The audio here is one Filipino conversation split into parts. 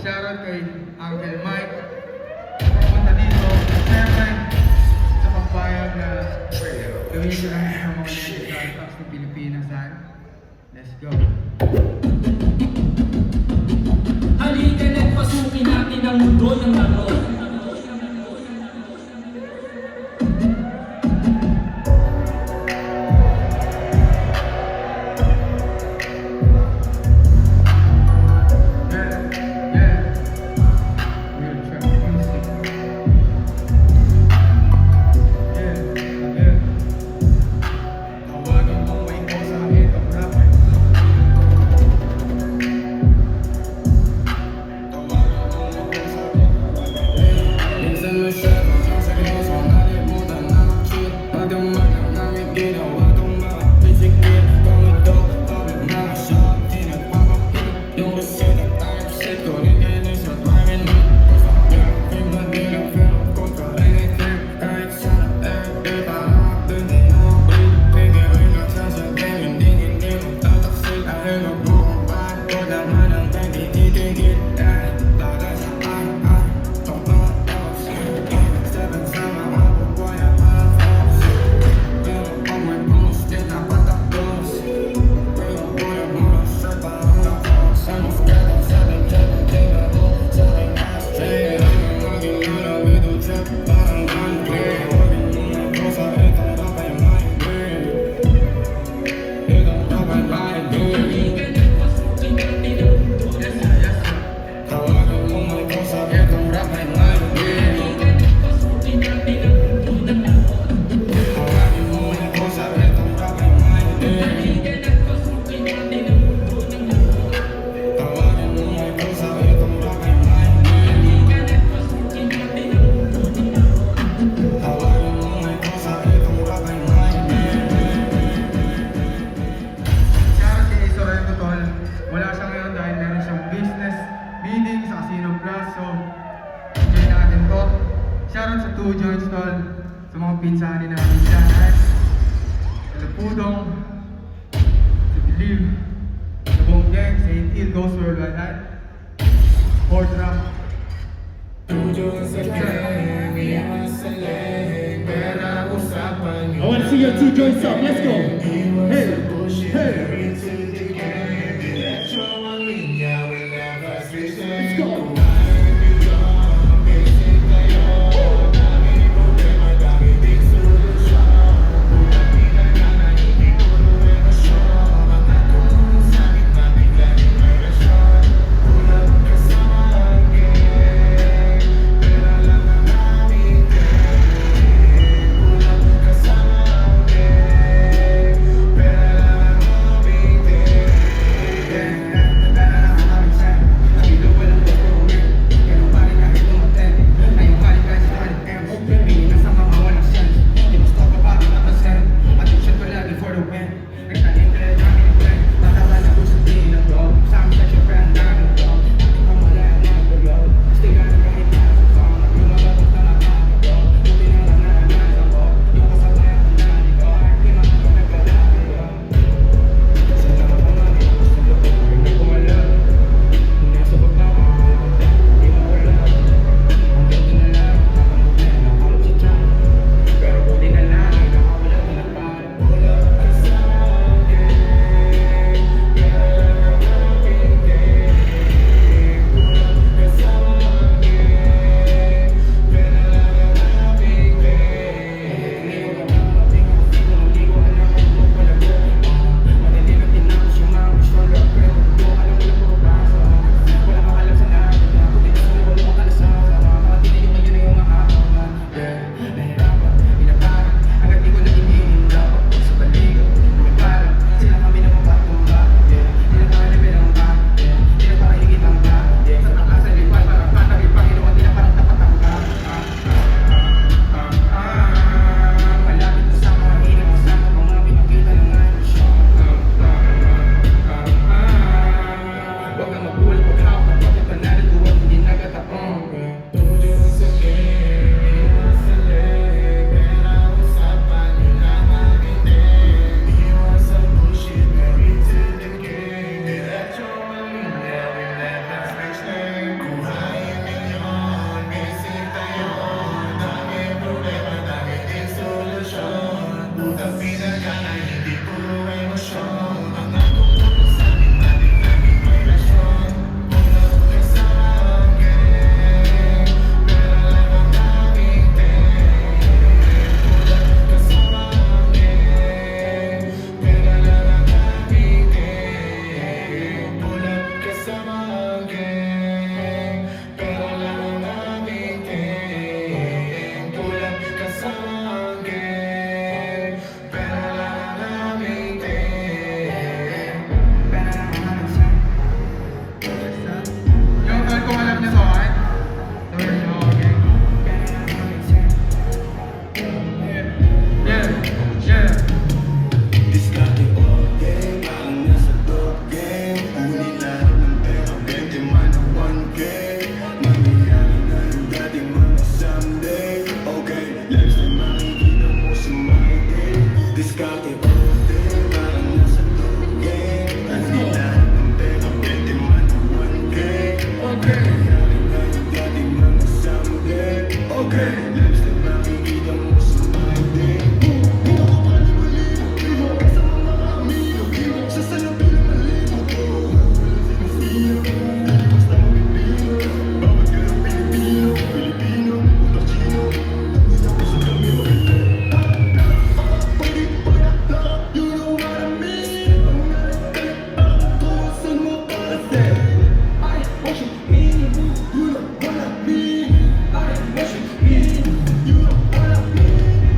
Shoutout kay Uncle Mike pumunta dito siyempre sa pagpayag na gawin ko lang ang mga Native Talks ng Pilipinas. Let's go! Halika na't pasukin natin ang mundo ng laro. Shoutout sa 2 Joint Stall, sa mga pinsanin namin dyan, sa Lapudong, sa Believe, sa Bonggeng, sa Intil, Ghost Worldwide, Sport Rock. I want to see your 2 joints up, let's go! Hey! Hey! Let's go!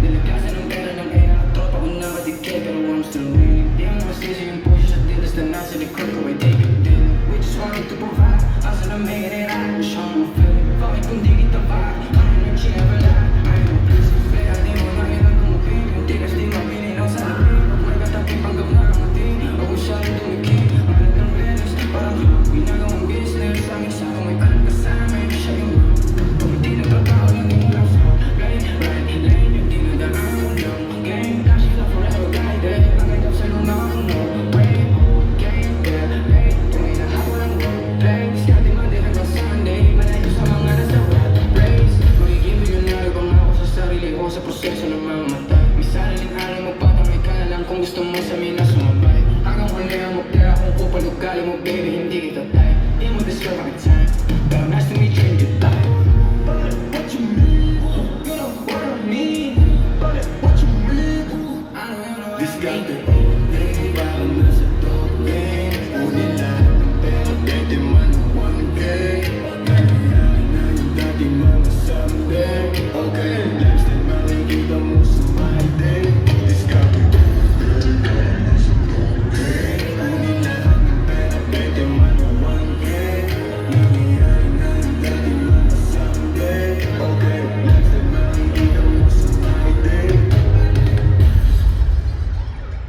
Nilagasan ng pera ng kaya tropa ko nakadikit pero I'm still winning. Di mo masisi yung push at dilas na nasa likod ko ay take it din. We just wanted to provide, asa na made it out. Show mo feeling, bakit kung di kita pa? Ang energy never lie, I know please. Kaya di mo na ilang umupin, yung tigas di mapininaw sa lapin. Pag may katapin panggap na ang ating, o kung siya rin dumikit. Alat ng relis, parang ginagawang business. Ang isa kung may alam kasama, siya yung kung hindi nagtrabaho lang yung lang sa right lane, yung dinadaan ng game. Cash is a forever guided, ang gandap sa lumang no way. Game, yeah, late, kung inahawa ng roleplay. Diskarte Monday hanggang Sunday, malayo sa mga nasa rat race. Magiging milyonaryo bang ako sa sarili ko sa proseso ng mga matay. May sariling araw mo patangay ka na lang kung gusto mo sa mina sumabay. Hanggang huli ang magkaya kung kupal ugali mo baby, hindi kita tayo. Di mo deserve ang time, pero nice to meet you in your life. But what you mean? You know what I mean? But what you mean? I don't know what I mean.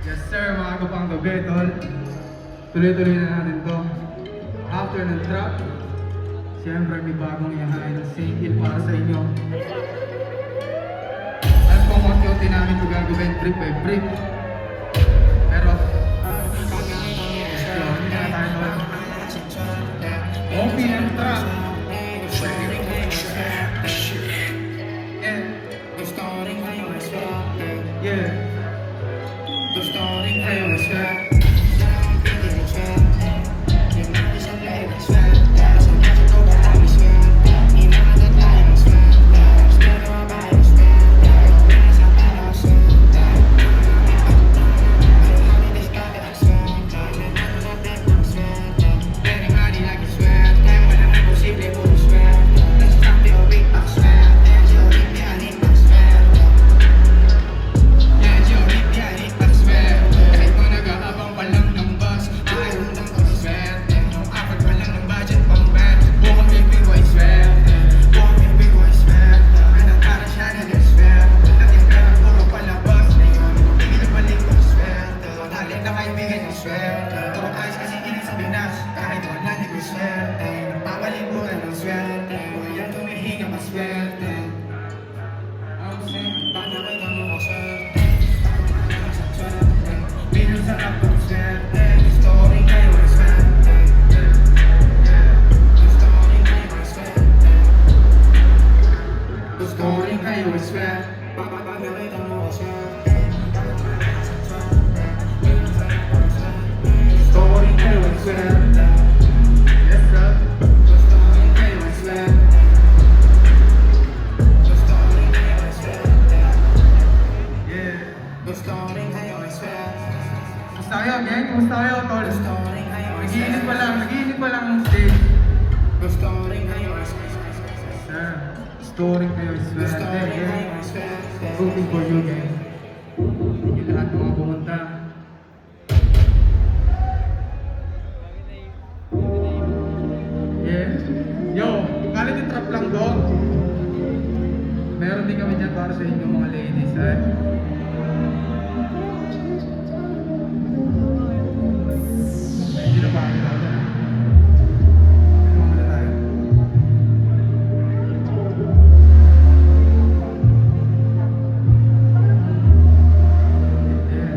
Yes sir, mga kapang gabi, tol. Tuloy-tuloy na natin to. After ng trap, siyempre may bagong iyahain ng St. Hill para sa inyo. At kung unti-unti namin ito gagawin brick by brick. Pero, let's go, hindi na tayo tol. OP and trap. Yeah. Kumusta kayo, gang? Kumusta kayo, tol? Nag-iinit pa lang ng stage. Sir, story kayo, swerte, gang. Rooting for you, gang. Yung lahat ng mga pumunta. Yeah. Yo, kalit yung trap lang doon. Meron din kami dyan para sa inyo mga ladies, eh. Hindi na pa kami tayo. Ano muna tayo? Yeah.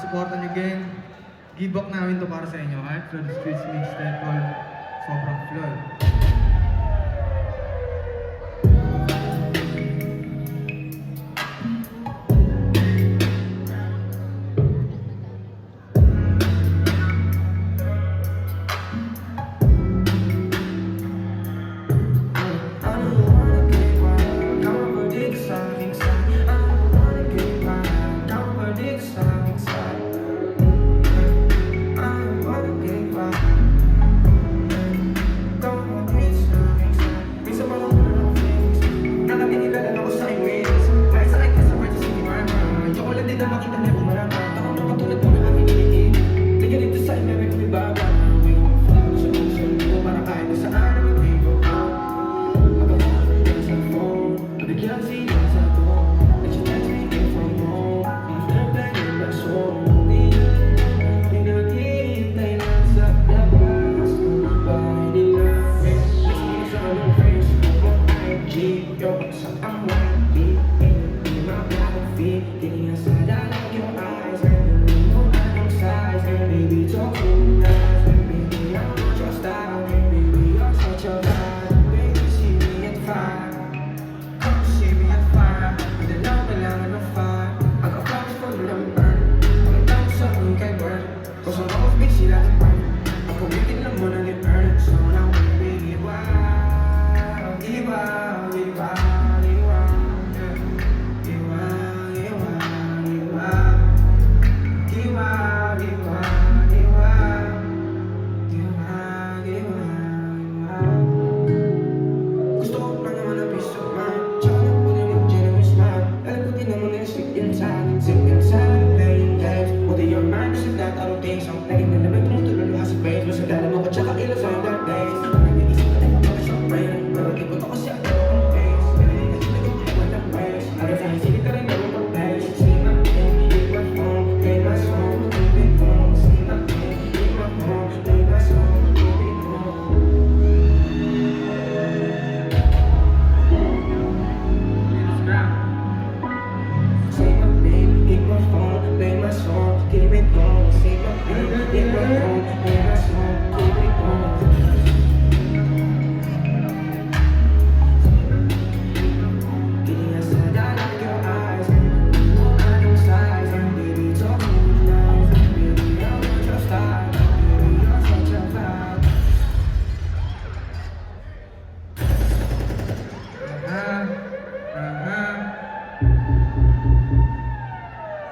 supportan nyo again. Give back namin to para sa inyo. Kahit Flood Streets Mixtape called Sobrang Flood.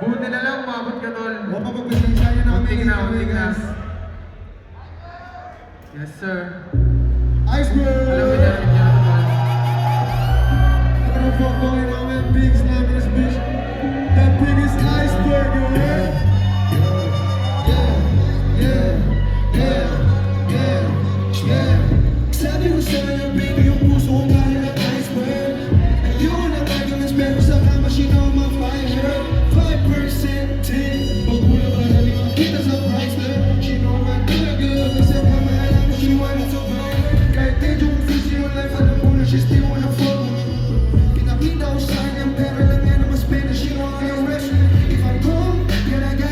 Buti na lang, umabot ka tol. O mapagpasensya namin. Unting na. Yes sir. Iceberg! Alam mo na rin yan tol. Ano na fuck going on with big slam in this bitch? That big is iceberg, you heard? Sabi ko sa'yo, baby, yung puso kong kaya ng iceberg. Ayoko na tayo ng spare sa kama, she know my fire. 5% tip, pagpula ka na rin kita sa Chrysler. She know my good, kasi kama alam mo, she wanted to burn. Kahit medyo confused yung life, alam mo na she still wanna fuck. Pinakita ko sa kanya, pero lang yan na mas better, she know I am rest. If I'm cold, then I got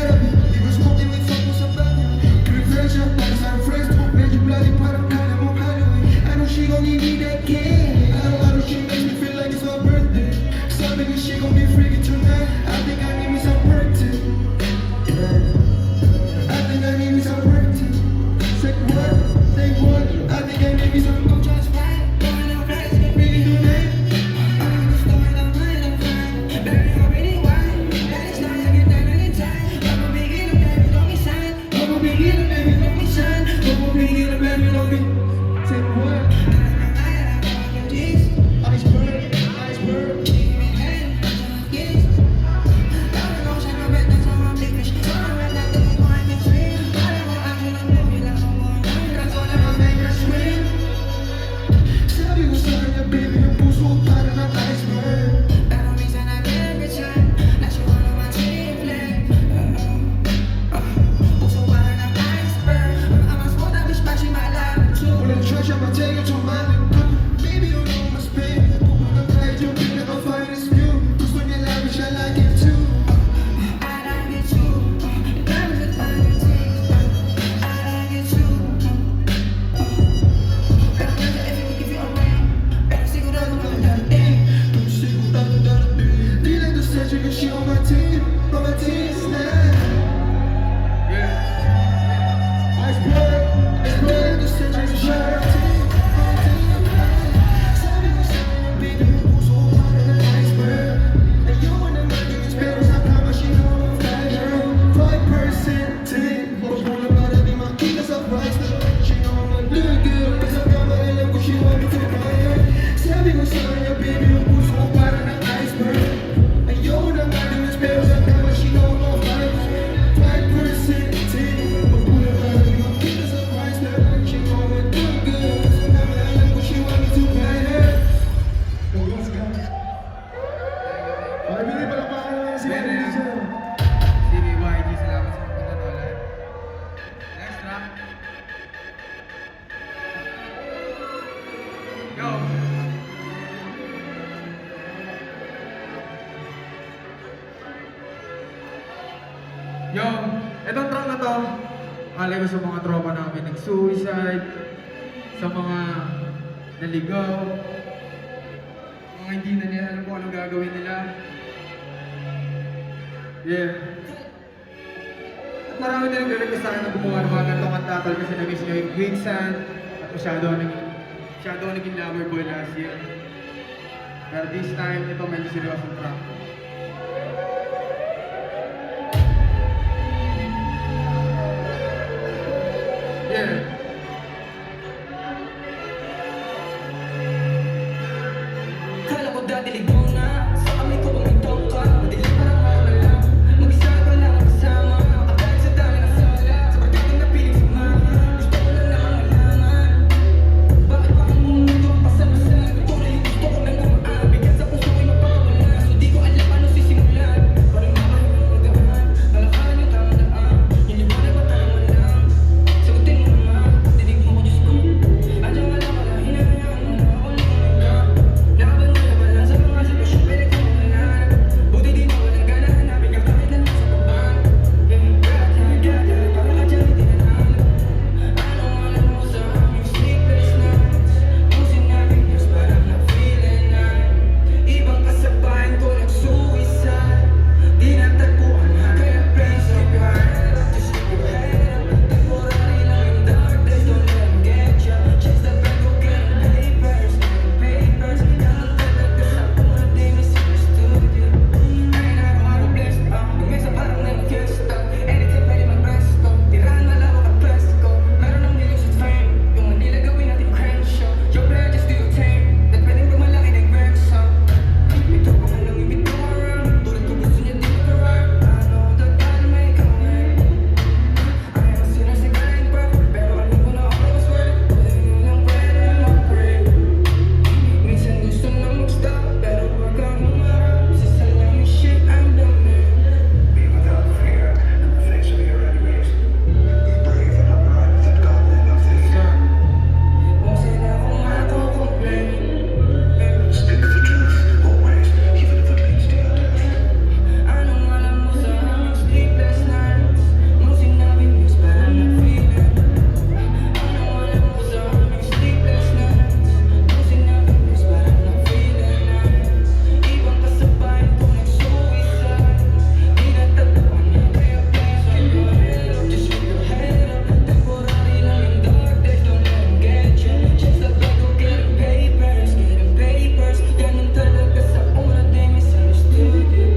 Itong track na to, alay ko sa mga tropa namin nag-suicide, sa mga naligaw, mga hindi na nila alam kung anong gagawin nila. Yeah. At marami na nag-request sa akin na gumawa ng mga gantong kanta kasi na-miss nyo yung Quicksand at masyado ako naging lover boy last year. Pero this time, ito medyo seryosong track. Yeah. Kala ko dati ligaw na sa kami ko bumitaw ka. Madilim parang mama lang. Mag-isa ka lang ang kasama. Akala sa dami ng sala. Sa pagkakang napiling si mama. Gusto ko lang naman malaman. Bakit pa ang mundo pasamasan? Tuloy yung gusto ko lang na maabigyan. Sa puso ko'y mapawala. So di ko alam ano sisimulan. Parang naman yung magaan. Nalakaan yung tama daan. Yung liwanag ba tama lang? Sagutin mo naman. Dinig mo ko Diyos ko. Andiyan ka lang wala. Hinahayaan mo na ako lumingga. Laban na laban lang sa mga sitwasyon. Pwede ko mawalan. Buti di nawalan ka na hanapin ka kahit na nasa babang. Gata, para ka dyan hindi nanalo. Anong alam mo sa aming sleepless nights? Kung sinabing yes, but I'm not feeling right. Ibang kasabayan ko nag-suicide. Di natagpuan, kaya please keep your head up. Just keep your head up. Temporary lang yung dark days, don't let them get ya. Chase the bag, go get them papers. Ganun talaga sa una, di misunderstood ya. Ay araw-araw blessed pa. Lumesa parang nag-fiesta. Anytime pwede mag-resto. Tirahan malawak at pwesto. Meron ng millions of fame. Yung Manila gawin natin crenshaw. Your pledges to your team. Na pwedeng pumalaki ng Grexo. May tropa ka lang yung bito around. Tulad ko gusto niya di mag-arrive. I know that God may come. I am a sinner, say God ain't perfect. Pero alam ko na all was worth it. Pwede nyo lang pwede mag-pray. Minsan gusto na mag-stop. Pero wag kang umarap. Sa salaming shit I'm done with. Be without fear in the face of your enemies. Be brave and upright with the gauntlet of this. Kung sila kung ako-complain. Speak the truth, always, even if it leads to your death. Anong alam mo sa aming sleepless nights? Nung sinabing yes, but I'm not feeling. Anong alam mo sa aming sleepless nights? Nung sinabing yes, but I'm not feeling nice. Ibang kasabayan ko nag-suicide. Di natagpuan, kaya please keep your head up. Just keep your head up. Temporary lang yung dark days, don't let them get ya. Chase the bag, go get them papers. Get them papers. Ganun talaga sa una, di misunderstood ya.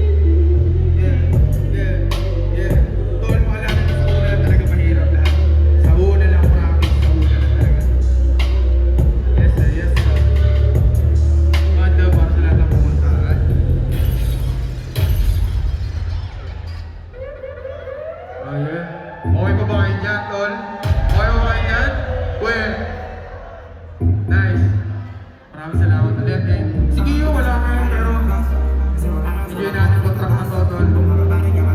Yeah. Tol, maalala ko sa una talaga mahirap lahat. Sa una lang, promise. Sa una lang talaga. Yes sir. Manda para sa lahat ng pumuntaan. Oh yeah. Okay pa ba kayo dyan, tol? Okay pa kayo dyan? Well, nice. Maraming salamat ulit eh. Sige yun, wala kayo pero enjoy natin yung track na to, tol. Alam ko, alam niyo yun.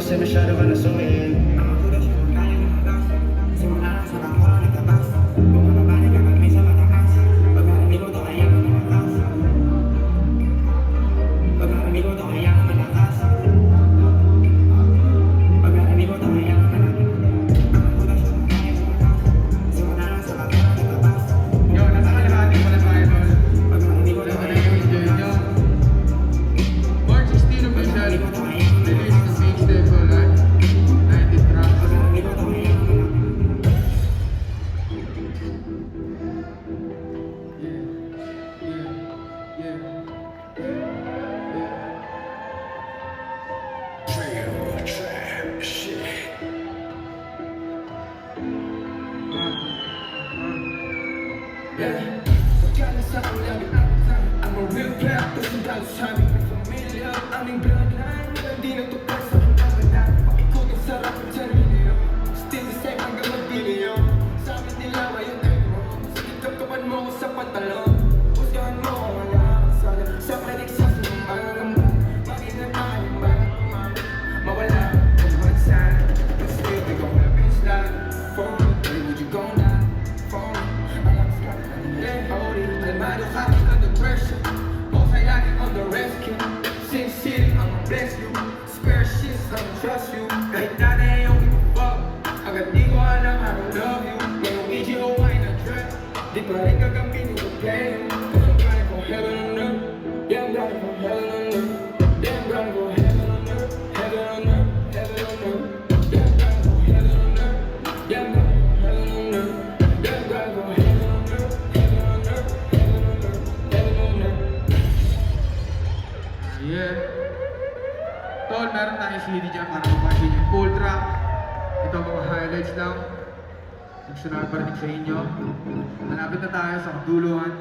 kasi masyado ka na sumingin. Ang magulat siya ng galing ng agas. Simula lang sa bangko na nagtabas. Bumababalik ka pag may sa mataas. Pag maraming to kaya ka malakas. Pag maraming to kaya ka malakas. Pag maraming to kaya ka malakas. Ang magulat siya ng galing ng agas. Simula lang sa bangko na nagtabas. Yo, nasa kalahati mo na tayo, tol. Pag maraming to Wala ka kaya na ka yung enjoy nyo. March 16 official. Release ng mixtape ko, like 90 tracks. Real trap shit. I'm a real rap, doesn't got a time. Familiar, aming bloodline. Hindi na to press sa aking kabalan. Pakikutin sa rap ng 10 million. Still the same hanggang mag-billion. Sa amin nila ngayon ay wrong. Sige, kapkapan mo ko sa pantalon. Husgahan mo kung wala akong sana. Sa panig sa sumang maging na tayong balang mawala kung magsan. But still, we gon' have been slide. For me, where would you go now? For me, malakas ka na nilay. Hold it, kalmado ka under pressure. Okay, lagi on the rescue. Sin City, I'ma bless you. Spare shit, I'ma trust you. Kahit nanay yung fuck, agad di ko alam I don't love you. Ngayong EGO ay na-trap, di pa rin gagamitin ko play you. Cause I'm grinding for heaven on earth. Yeah, I'm grinding for heaven on earth. Yeah, I'm grinding for heaven on earth. Heaven on earth, heaven on earth. Yeah, I'm grinding for heaven on earth. Yeah, I'm grinding for heaven on earth. Yeah, I'm grinding for heaven on earth. Heaven on earth, heaven on earth, heaven on earth. Yeah. Tol, meron tayong CD dyan para mapansin yung full track. Ito ang mga highlights lang. Gusto namin parinig sa inyo. Malapit na tayo sa kaduluhan.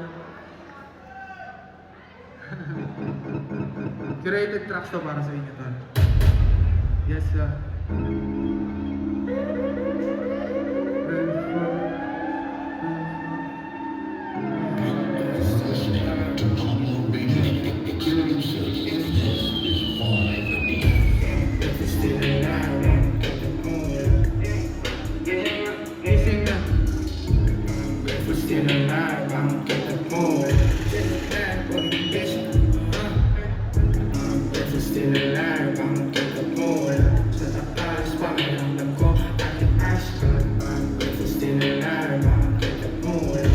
Curated tracks to para sa inyo, tol. Yes, sir. Gising na. Still alive, I'm get the mood. Still alive, I'm get the mood. Sa taas, pakiramdam ko, aking astra. Still alive, I'm get the mood.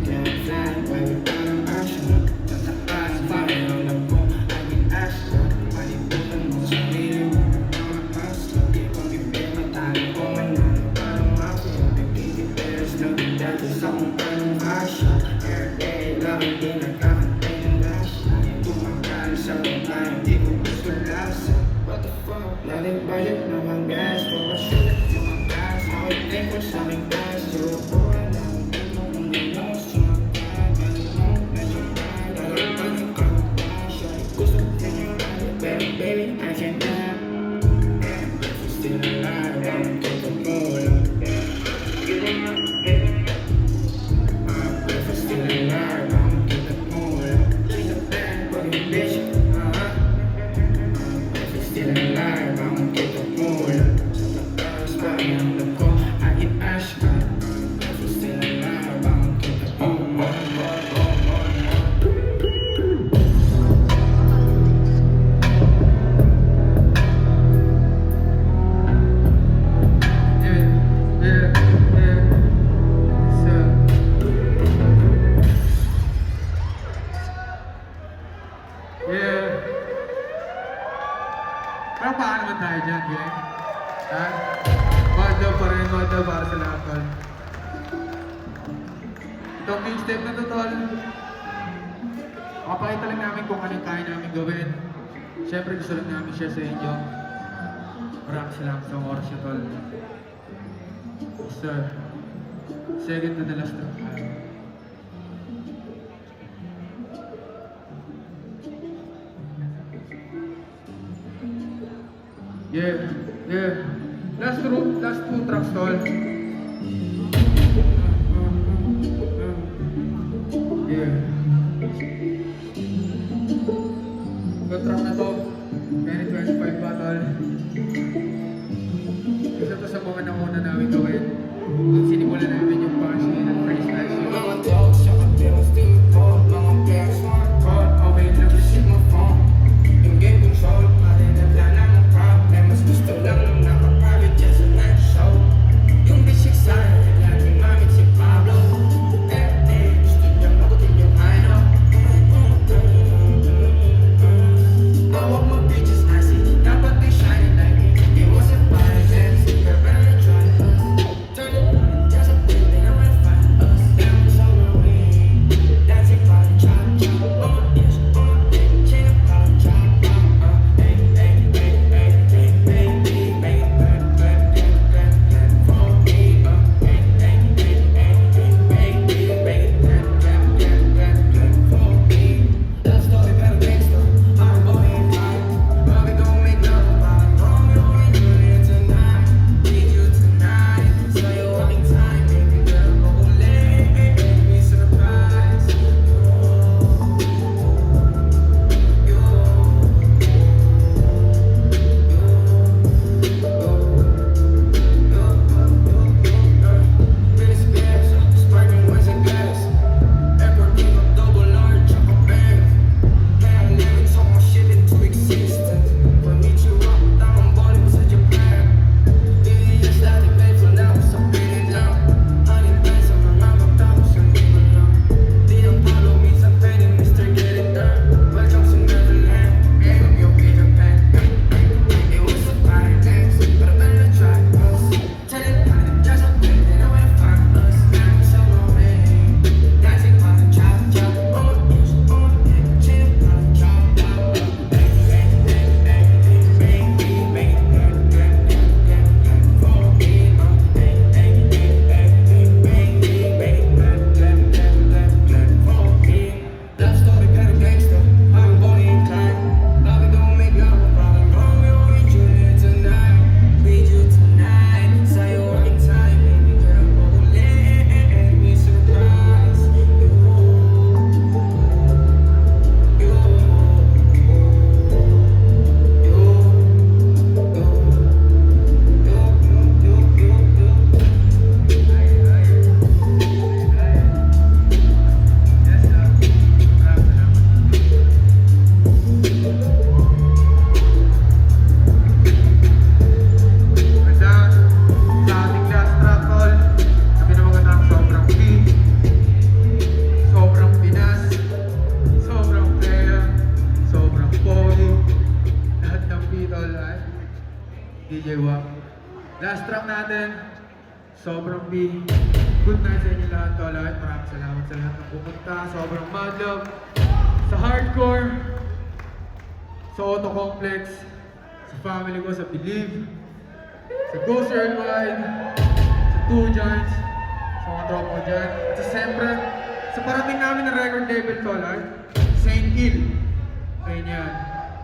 Can't fly, why you parang astra? Sa taas, pakiramdam ko, aking astra. Malibutan mo sa sarili mo, mga astra. Di ko bibigyan, talo ko man na. Parang mafia, bibigyan peres lang. Dati sa kung anong asya. Every day, lagi din nagkakantay ng lasya. Tumagal sa tayo, di ko gusto lasa. What the fuck? Laling budget naman gas. For a shoot, mga gas. Ako din ko sa aming gas. Zero buwan lang. Dito kung gano'n sa mga balik mo. Medyo bad. Lalang balik ka. Gusto din yung balik. Pero baby, I can't die. Still alive, I'm get the mood. Still alive, I'm get the mood. She's a bad fucking bitch. Still alive, I'm get the mood. I'm the call, I get ash. Still alive, I'm get the mood. Yeah. Pero paano naman tayo dyan, gang? Ha? Mother pa rin, mother para sa lahat, tol. Itong mixtape na to, tol. Makapakita lang namin kung ano yung kaya namin gawin. Siyempre gusto lang namin share sa inyo. Maraming salamat sa oras nyo, tol. Sir, second to the last track. Yeah, yeah. Last two tracks, tol. Yeah. Itong track na to, 2025 battle. Isa to sa mga nauna namin gawin. Kung sinimulan namin yung passion at freestyle show. Mga dogs, saka bills, di po. Mga players, smart call. Okay lang, receive my phone. Yung game control, pare na plan ang problem. Mas gusto lang nung naka-private jet sa night show. Yung basic sign, laging mamit si Pablo. Gusto niyang magutin yung I know. Awag mo bitches, I see. Dapat they shining like me. It wasn't violence, but better try. Turn it on, just a bit, then I'm gonna find us. Damn, it's all the way. Dancing by the chop, chop. On my ears, on my neck, chain up, pop, chop, pop. Hey, hey, hey, hey, hey, baby, make it clap, clap, clap, clap, clap for me. Hey, hey, hey, hey, hey, baby, make it clap, clap, clap, clap, clap for me. That story better gangsta, I'm a boy in time. But we gon' make love about Romeo and Juliet tonight. Need you tonight, so you want time, baby girl. Oh, let me surprise you. Really spares, sparkling wines and gas. Airport king of double large, choco bag. Kaya living talk my shit into existence. When meet you up, tamang balling sa Japan. Yes, dati painful na ako sa pilit lang. Honey bands sa mga magtapos ang iba lang. Di ang palo, minsan pwede Mr. Get It Done. Welcome to Neverland, game of your Peter Pan. It was a violence, but I better try us. Tell it how to just a bit, then I wanna find us. Now it's all on me. Dancing by the chop, chop. On my ears, on my neck, chain up by the chop, chop. Hey, hey, hey, hey, hey, baby, make it clap, clap, clap, clap, clap for me. Hey, hey, hey, hey, hey, baby, make it clap, clap, clap, clap, clap for me. Love story, better gangsta, I'm a boy in time. But we gon' make love about Romeo and Juliet tonight. Need you tonight, so you want time, baby girl. Oh, let me surprise you. Hanggang sa ating last track tol, sabi na mga track sobrang P, sobrang Pinas, sobrang player, sobrang pogi, lahat ng P tol ay DJ Wak. Last track natin, sobrang P. Good night sa inyo lahat tol. Maraming salamat sa lahat ng pumunta. Sobrang mad love sa hardcore, sa auto complex, sa family ko, sa Believe, sa Ghost Worldwide, sa Two Giants, sa mga tropa ko dyan, at sa siyempre, sa parating namin na record label tol, Saint Il. Ayun yan.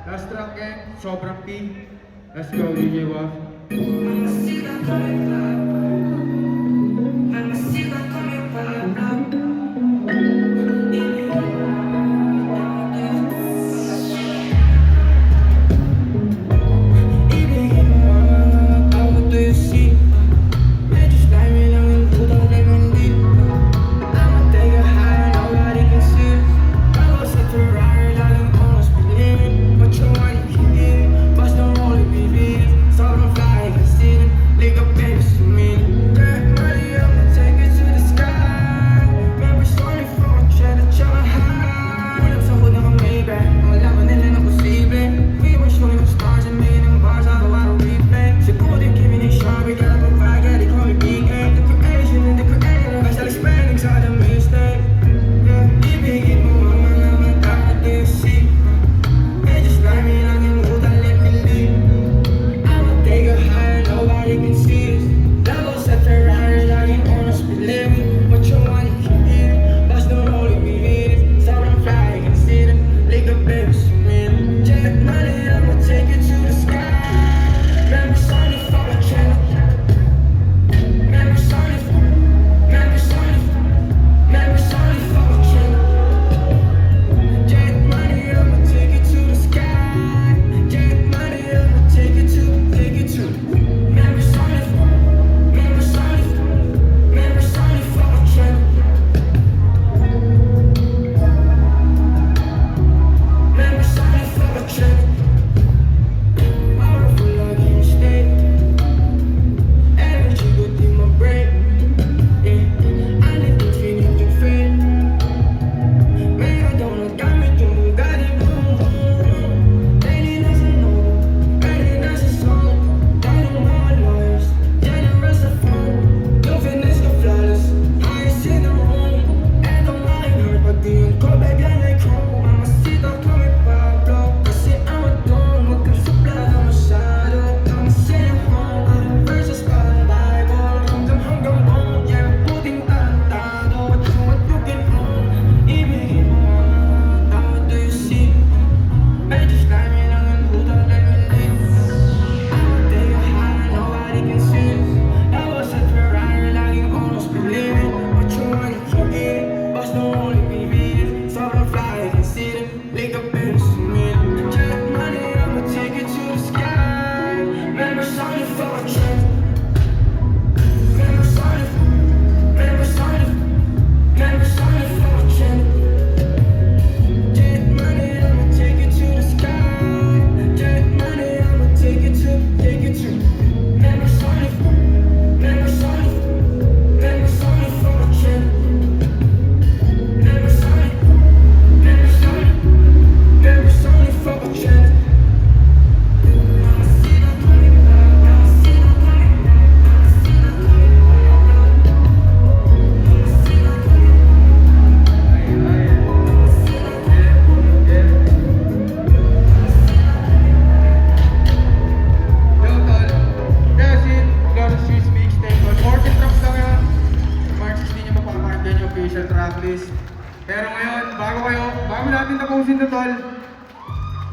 Last track gang, sobrang P. Let's go, DJ Waf. See that coming Lick up baby, to me. Early up, take it to the sky.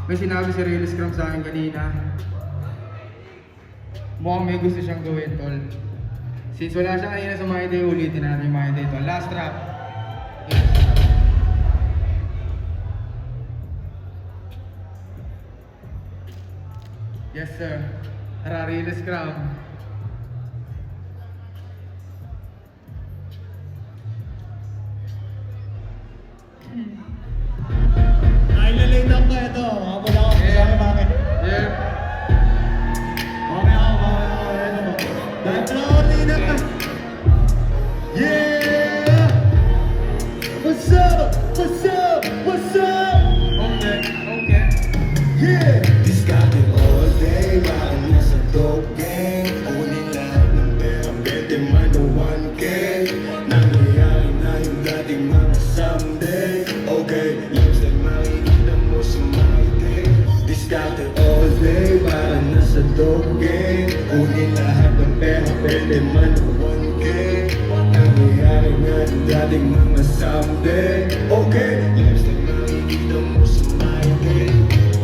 May sinabi si Real Scrum sa akin kanina. Mukhang may gusto siyang gawin, tol. Since wala siya kanina sa My Day, ulitin natin yung My Day, tol. Last rap. Yes, sir. Tara, Real Scrum. Nailalate up ka ito. Habol ako. Sabi bakit? Yeah. Okay ako. Ito mo. Dahil na ka. Yeah! What's up? What's up? What's up? Okay, okay. Yeah! This got it all day, parang nasa dope game. Kunin lahat ng pera, pwede man o 1K. Nangyayari na yung dating mga someday. Okay, lifestyle makikita mo sa my day. This got it all day, parang nasa dope game. Kunin lahat ng pera, pwede man o 1K. Nangyayari na yung dating mga someday. Okay, lifestyle makikita mo sa my day.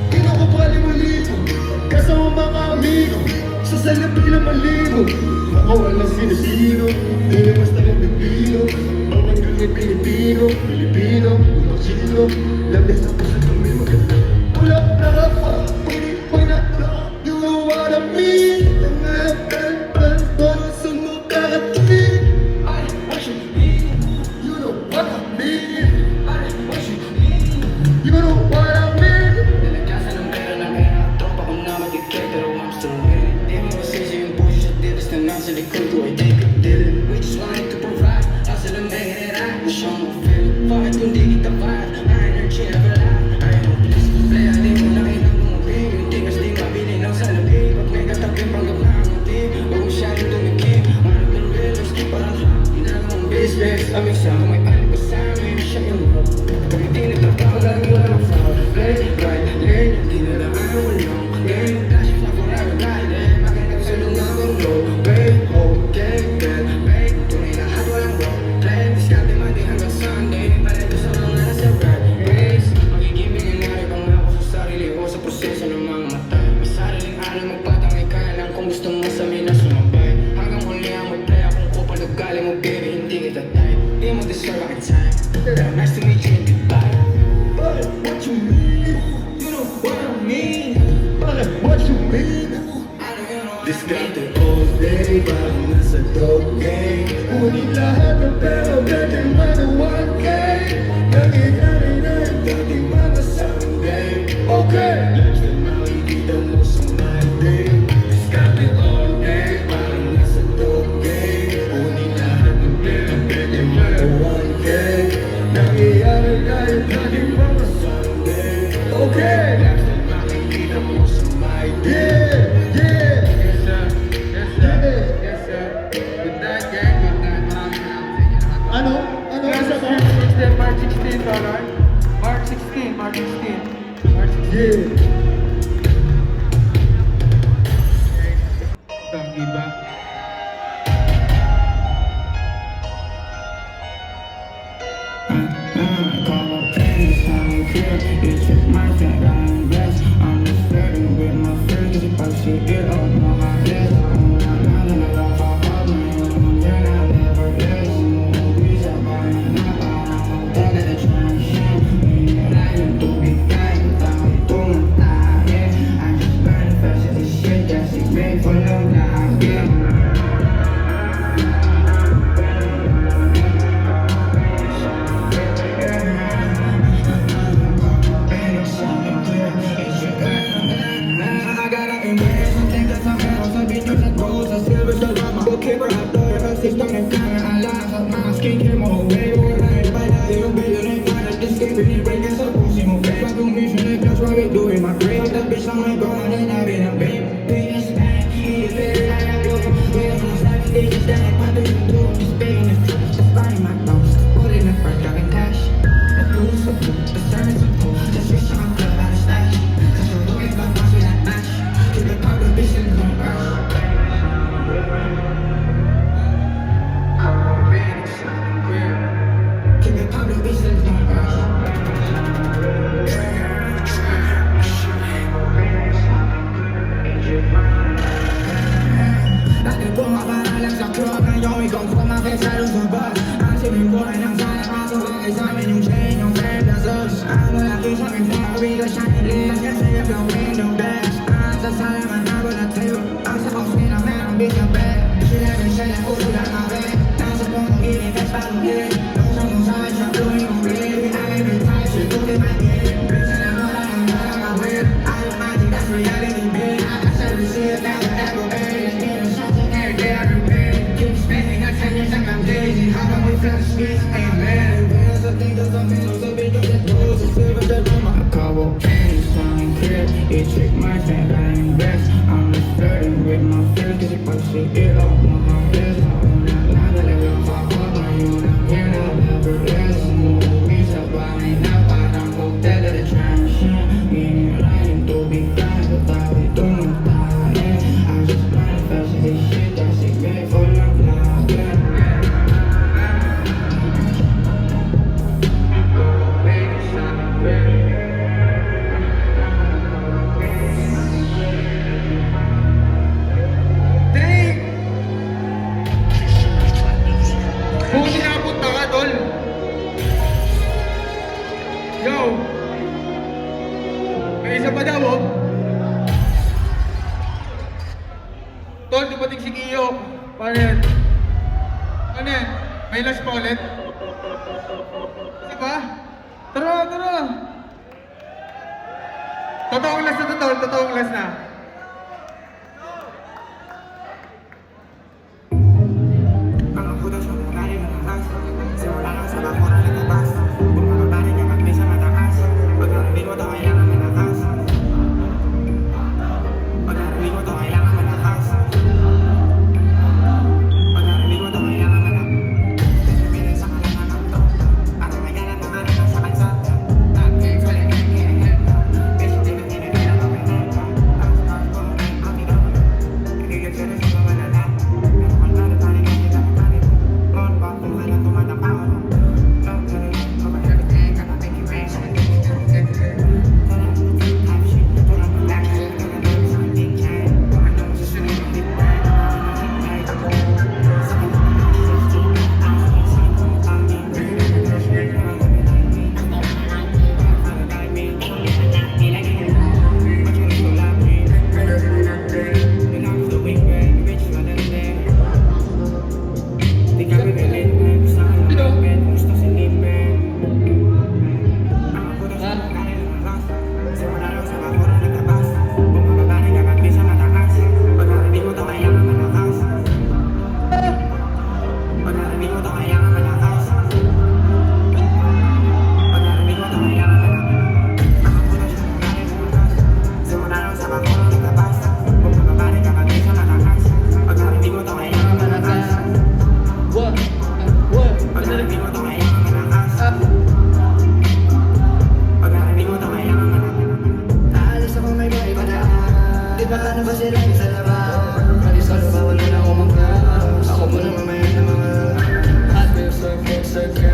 Pinakapali mo libo, kasama mga amigo. Sa salapila malibo, mga walang sino-sino. Hindi basta lang Pilipino, mga galing Pilipino. Pilipino, mga Chino, labis na po sa kami maganda. Wala na pa, pag na you know what I mean. Ang sa mukha at tuwing. I what you mean, you know what I mean. I what you mean, you know what I mean. Nalagkasan ng pera ng era. Tropa ko na magigay pero I'm still winning. Di mo masisi yung push at dilis na nasa likod ko ay take a deal. We just wanted to provide. Asa lang making it right. Show mo feel. Bakit kung di kita vibe? Our energy never lie. I know please. Playa di mo na kailang bumupin. Yung tigas di mabili ng salabi. Pag may katabi panggap na ang ngiti. Huwag masyadong dumikip. One of the realest. Parang ginagawang business. Aming sa kung may alip pa sa amin. Siya yung love. Pag hindi nagtrabaho lagi walang fraud. Play right lane. Hindi na lang ang walang game. Flash na forever guided. Makinig sa lungang low. Wait, okay, get paid. Tunay lahat walang wrong. Play, diskarte Monday hanggang Sunday. Pareto sa mga nasa right ways. Magigibigin na rin pang ako sa sarili ko sa proseso ng mga mata. May sariling alam magpatangay ka lang kung gusto mo sa amin na sumabay. Hanggang huli ang mag-play akong kupal ugali mo baby, hindi kita type. Di mo deserve aking time. Nice to meet you and goodbye. But what you mean? You know what I mean. But what you mean? I know you know what This I got mean. it all day, parang nasa dope game. Kunin lahat ng pera, pwede man o 1K. Nangyayari na yung dating mga someday. Okay, lifestyle makikita mo sa my day. This got it all day, parang nasa dope game. Kunin lahat ng pera, pwede man o 1K. Nangyayari na yung dating mga someday. Okay, lifestyle makikita mo sa my day. Yeah, Yes, sir. Yes, sir. Yes, sir. Good night, gang. Good night. Maraming salamat sa inyo lahat. Ano? Ano? Yes, Isa sir. pa? Next day, March 16, Dollar. March 16, March 16. March 16. Yeah. Ito, diba? Call my parents, how I feel. You took my friend, I'm blessed. I'm just flirting with my friends. If I see it, oh no, I guess I'm not enough. I love me, you're not never blessed. Movies are buying up, I'm back at the transition. Ngayon to be kind, tayo tumata. I can see if you're window dash. That's how I'm not gonna tell you. I'm supposed to be a man, I'm being a bad. Shit, I can say that, oh, you got my bad. Now supposed to get it, that's how I'm getting. Don't show no signs, I'm doing no great. I ain't been tight, shit, look at my game. Bitch, and I'm not on my way. I don't mind you, that's reality, babe. I said we see it now, but that go bad. It's getting something every day I repay. Keep spending, I tell you, like I'm Daisy. How about we feel the streets, ain't mad. There's a thing that's a man, so big, that goes to save it, that room. A couple pennies, selling crib. It trick my fan, I invest. I'm just flirting with my friends, cause if I see it up, my heart is not on that line. I live in fuck up, my own, I'm here now, never rest. Movies up, I ain't now, I don't go dead at the transition. Me and I ain't to be fast, but I be doing that. I just manifest this shit, that's it, made for long, long, yeah. Dang! Buti nakapunta ka, tol. Yo! May isa pa daw, oh. Tol, dumating si Kiyo. Paano yan? Ano yan? May last pa ulit? Isa pa? Tara, tara! Totoong last na to, tol. Totoong last na. Mga puto sa mga rin ng lakas. Simula lang sa bakura ng labas. Bumababari ka pag sa mataas. Pag narinig mo to, kailangan malakas. Pag narinig mo to, kailangan malakas. Pag narinig mo to, kailangan malakas. Sabihin sa kalangan to. Para may ganap na rin sa bansa. Tapos wala na kinahin. Kasi di na kinahin ang kawinan. Tapos ko, ang ikaw. Nagigil siya na sa mga malala. Paano ba sila sa labas? Pwede sa lupa, wala na akong mag-house. Ako muna mamaya na mga hot wheels, circle.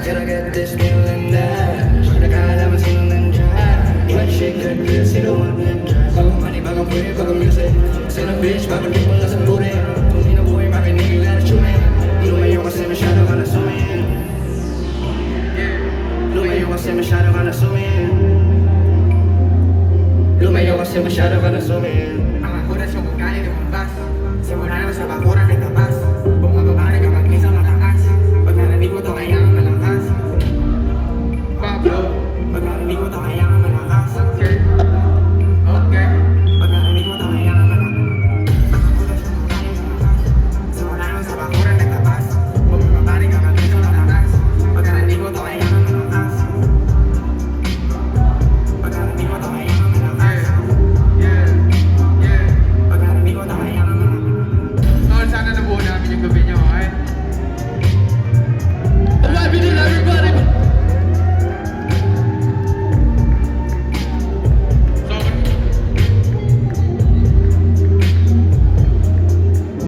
Can I get this feeling that? Nagkakalaman sino nandyan. Iwan shake, good feel, sino ang nandyan. Bagong money, bagong puwi, bagong music. Sino bitch, bagong di mo lang sa buri. Kung di na buhay, makinig lang na tune. Lumayo kasi masyado ka na sumin. Lumayo kasi masyado ka na sumin. Lumayo kasi masyado ka na sumin.